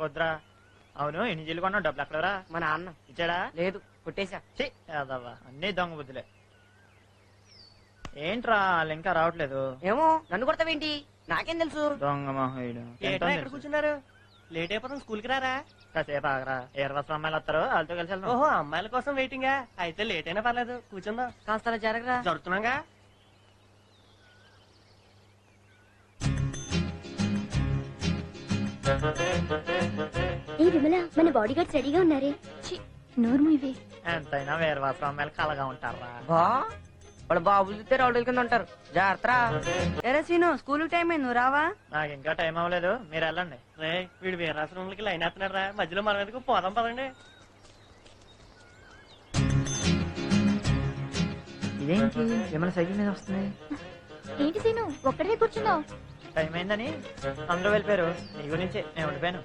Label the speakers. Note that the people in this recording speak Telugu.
Speaker 1: వద్దురా. అవును ఎన్ని జీలు కొన్నావు? డబ్బులు ఎక్కడరా?
Speaker 2: మా నాన్న
Speaker 1: ఇచ్చాడా?
Speaker 2: లేదు, కొట్టేశా.
Speaker 1: యాదవ్వా అన్ని దొంగ బుద్ధులే. ఏంట్రా వాళ్ళు ఇంకా రావట్లేదు?
Speaker 2: ఏమో, నన్ను కొడతావేంటి? నాకేం తెలుసు?
Speaker 1: దొంగ మహోయుడు.
Speaker 3: ఎక్కడ కూర్చున్నారు? లేట్ అయిపోతాం, స్కూల్ కి రారా?
Speaker 1: కాసేపు ఆగరా. 20 అమ్మాయిలు వస్తారు, వాళ్ళతో కలిసి వెళ్దాం.
Speaker 3: ఓహో, అమ్మాయిల కోసం వెయిటింగా? అయితే లేట్ అయినా పర్లేదు, కూర్చుందాం.
Speaker 2: కాస్త అలా జరగరా.
Speaker 3: జరుగుతున్నాగా.
Speaker 4: ఏ విమల, మన బాడీ గార్డ్స్ రెడీగా ఉన్నారే. నోర్ము ఇవే.
Speaker 1: ఎంతైనా 20 అమ్మాయిలు కలగా ఉంటారా?
Speaker 2: బా వాళ్ళ బాబులు చూస్తే రౌడీల కింద ఉంటారు. జాగ్రత్త. ఎరే సీను, స్కూల్ టైం అయింది, నువ్వు రావా?
Speaker 1: నాకు ఇంకా టైం అవ్వలేదు, మీరు వెళ్ళండి.
Speaker 3: రే, వీడు వీరాశ్రమంలోకి లైన్ వేస్తున్నాడు రా, మధ్యలో మనం ఎందుకు పోదాం పదండి.
Speaker 1: ఇదేంటి విమల సైకిల్ మీద వస్తుంది?
Speaker 4: ఏంటి సీను ఒక్కడే కూర్చున్నావు?
Speaker 1: టైం అయిందని అందరూ వెళ్ళిపోయారు, నీ గురించి నేను ఉండిపోయాను.